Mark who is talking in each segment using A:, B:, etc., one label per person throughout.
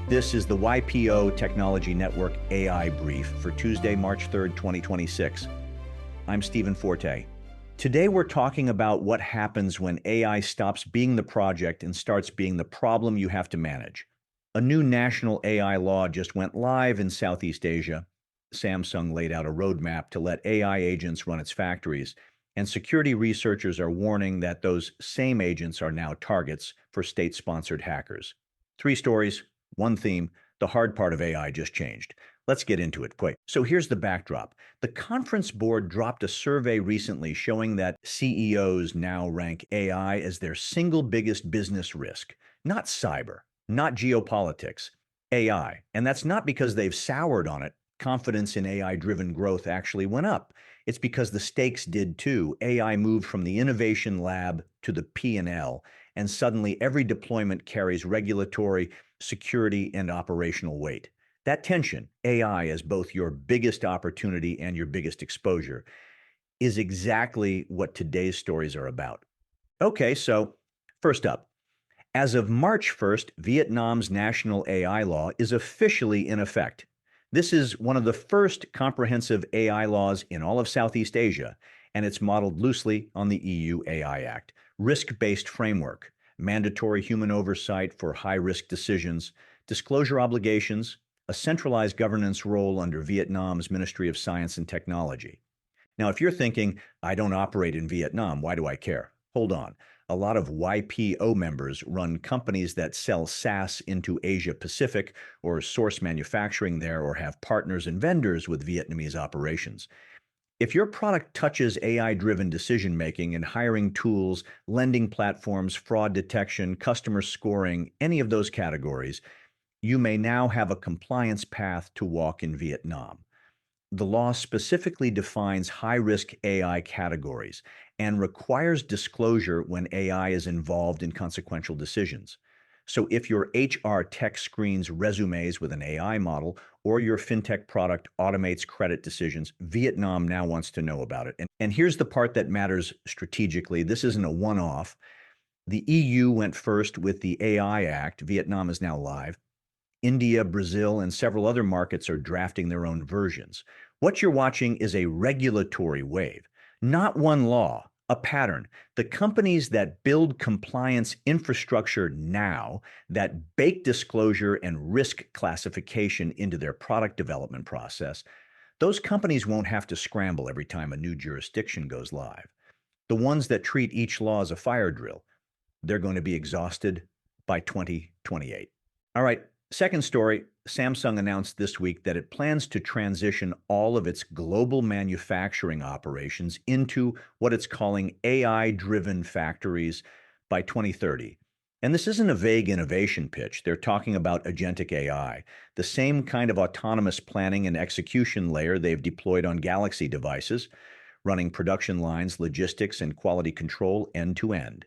A: This is the YPO Technology Network AI Brief for Tuesday, March 3rd, 2026. I'm Stephen Forte. Today we're talking about what happens when AI stops being the project and starts being the problem you have to manage. A new national AI law just went live in Southeast Asia. Samsung laid out a roadmap to let AI agents run its factories, and security researchers are warning that those same agents are now targets for state-sponsored hackers. Three stories, one theme. The hard part of AI just changed. Let's get into it quick. So here's the backdrop. The conference board dropped a survey recently showing that CEOs now rank AI as their single biggest business risk. Not cyber, not geopolitics, AI. And that's not because they've soured on it. Confidence in AI-driven growth actually went up. It's because the stakes did too. AI moved from the innovation lab to the P&L, and suddenly every deployment carries regulatory, security, and operational weight. That tension, AI as both your biggest opportunity and your biggest exposure, is exactly what today's stories are about. Okay, so first up, as of March 1st, Vietnam's national AI law is officially in effect. This is one of the first comprehensive AI laws in all of Southeast Asia, and it's modeled loosely on the EU AI Act. Risk-based framework, mandatory human oversight for high-risk decisions, disclosure obligations, a centralized governance role under Vietnam's Ministry of Science and Technology. Now, if you're thinking, I don't operate in Vietnam, why do I care? Hold on. A lot of YPO members run companies that sell SaaS into Asia Pacific or source manufacturing there or have partners and vendors with Vietnamese operations. If your product touches AI-driven decision-making and hiring tools, lending platforms, fraud detection, customer scoring, any of those categories, you may now have a compliance path to walk in Vietnam. The law specifically defines high-risk AI categories and requires disclosure when AI is involved in consequential decisions. So if your HR tech screens resumes with an AI model or your fintech product automates credit decisions, Vietnam now wants to know about it. And here's the part that matters strategically. This isn't a one-off. The EU went first with the AI Act. Vietnam is now live. India, Brazil, and several other markets are drafting their own versions. What you're watching is a regulatory wave, not one law, a pattern. The companies that build compliance infrastructure now, that bake disclosure and risk classification into their product development process, those companies won't have to scramble every time a new jurisdiction goes live. The ones that treat each law as a fire drill, they're going to be exhausted by 2028. All right. Second story, Samsung announced this week that it plans to transition all of its global manufacturing operations into what it's calling AI-driven factories by 2030. And this isn't a vague innovation pitch. They're talking about agentic AI, the same kind of autonomous planning and execution layer they've deployed on Galaxy devices, running production lines, logistics, and quality control end to end.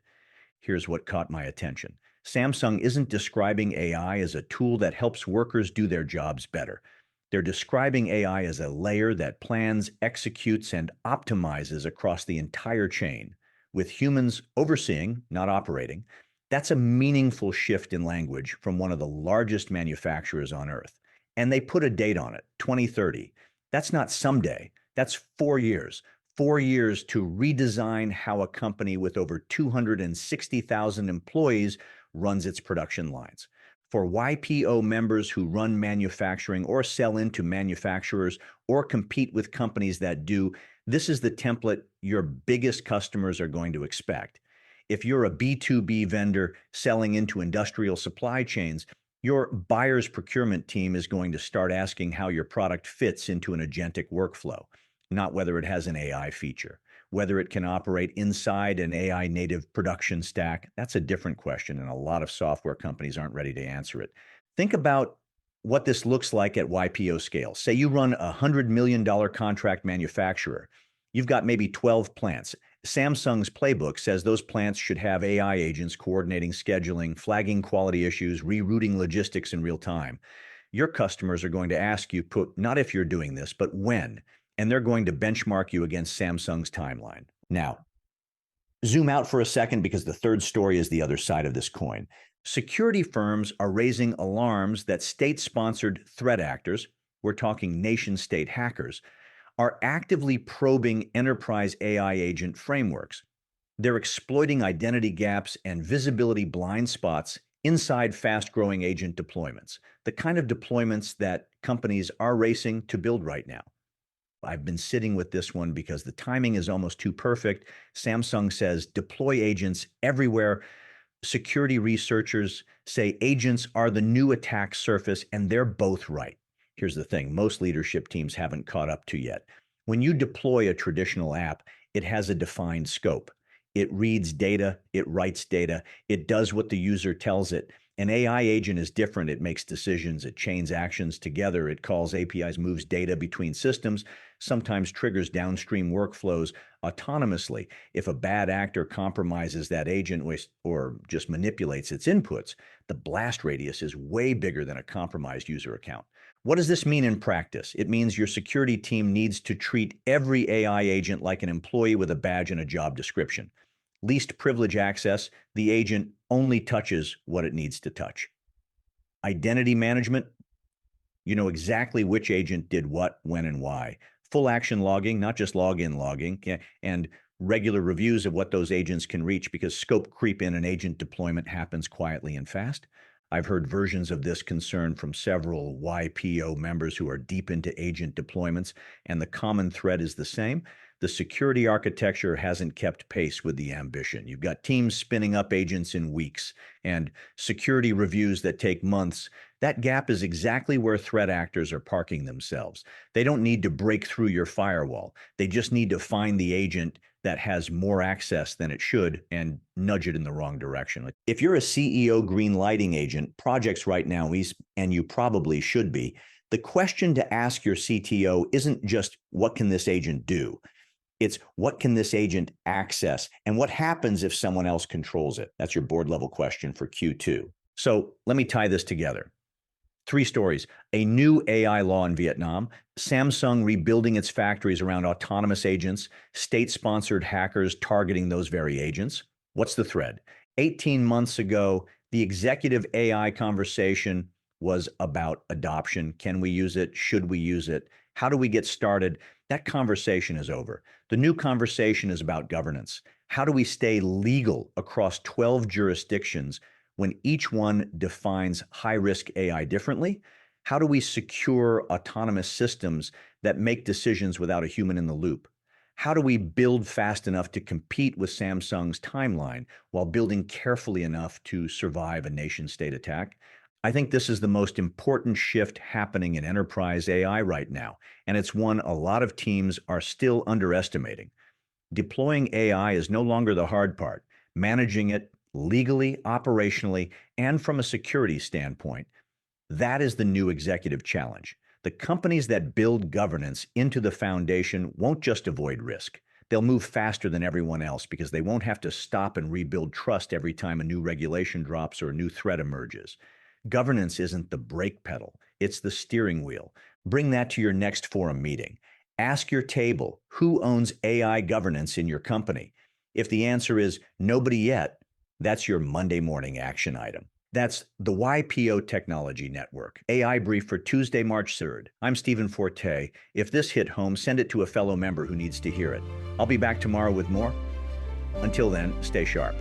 A: Here's what caught my attention. Samsung isn't describing AI as a tool that helps workers do their jobs better. They're describing AI as a layer that plans, executes, and optimizes across the entire chain, with humans overseeing, not operating. That's a meaningful shift in language from one of the largest manufacturers on Earth. And they put a date on it, 2030. That's not someday, that's 4 years. 4 years to redesign how a company with over 260,000 employees runs its production lines. For YPO members who run manufacturing or sell into manufacturers or compete with companies that do, this is the template your biggest customers are going to expect. If you're a B2B vendor selling into industrial supply chains, your buyer's procurement team is going to start asking how your product fits into an agentic workflow, not whether it has an AI feature. Whether it can operate inside an AI native production stack, that's a different question, and a lot of software companies aren't ready to answer it. Think about what this looks like at YPO scale. Say you run a $100 million contract manufacturer. You've got maybe 12 plants. Samsung's playbook says those plants should have AI agents coordinating scheduling, flagging quality issues, rerouting logistics in real time. Your customers are going to ask you, not if you're doing this, but when. And they're going to benchmark you against Samsung's timeline. Now, zoom out for a second because the third story is the other side of this coin. Security firms are raising alarms that state-sponsored threat actors, we're talking nation-state hackers, are actively probing enterprise AI agent frameworks. They're exploiting identity gaps and visibility blind spots inside fast-growing agent deployments, the kind of deployments that companies are racing to build right now. I've been sitting with this one because the timing is almost too perfect. Samsung says deploy agents everywhere. Security researchers say agents are the new attack surface, and they're both right. Here's the thing, most leadership teams haven't caught up to yet. When you deploy a traditional app, it has a defined scope. It reads data, it writes data, it does what the user tells it. An AI agent is different. It makes decisions, it chains actions together, it calls APIs, moves data between systems, sometimes triggers downstream workflows autonomously. If a bad actor compromises that agent or just manipulates its inputs, the blast radius is way bigger than a compromised user account. What does this mean in practice? It means your security team needs to treat every AI agent like an employee with a badge and a job description. Least privilege access, the agent only touches what it needs to touch. Identity management, you know exactly which agent did what, when, and why. Full action logging, not just login logging, and regular reviews of what those agents can reach, because scope creep in an agent deployment happens quietly and fast. I've heard versions of this concern from several YPO members who are deep into agent deployments, and the common thread is the same. The security architecture hasn't kept pace with the ambition. You've got teams spinning up agents in weeks and security reviews that take months. That gap is exactly where threat actors are parking themselves. They don't need to break through your firewall. They just need to find the agent that has more access than it should and nudge it in the wrong direction. If you're a CEO green lighting agent, projects right now, and you probably should be, the question to ask your CTO isn't just what can this agent do? It's what can this agent access and what happens if someone else controls it? That's your board level question for Q2. So let me tie this together. 3 stories. A new AI law in Vietnam, Samsung rebuilding its factories around autonomous agents, state-sponsored hackers targeting those very agents. What's the thread? 18 months ago, the executive AI conversation was about adoption. Can we use it? Should we use it? How do we get started? That conversation is over. The new conversation is about governance. How do we stay legal across 12 jurisdictions when each one defines high-risk AI differently? How do we secure autonomous systems that make decisions without a human in the loop? How do we build fast enough to compete with Samsung's timeline while building carefully enough to survive a nation-state attack? I think this is the most important shift happening in enterprise AI right now, and it's one a lot of teams are still underestimating. Deploying AI is no longer the hard part. Managing it legally, operationally, and from a security standpoint, that is the new executive challenge. The companies that build governance into the foundation won't just avoid risk. They'll move faster than everyone else because they won't have to stop and rebuild trust every time a new regulation drops or a new threat emerges. Governance isn't the brake pedal, it's the steering wheel. Bring that to your next forum meeting. Ask your table, who owns AI governance in your company? If the answer is nobody yet, that's your Monday morning action item. That's the YPO Technology Network, AI Brief for Tuesday, March 3rd. I'm Stephen Forte. If this hit home, send it to a fellow member who needs to hear it. I'll be back tomorrow with more. Until then, stay sharp.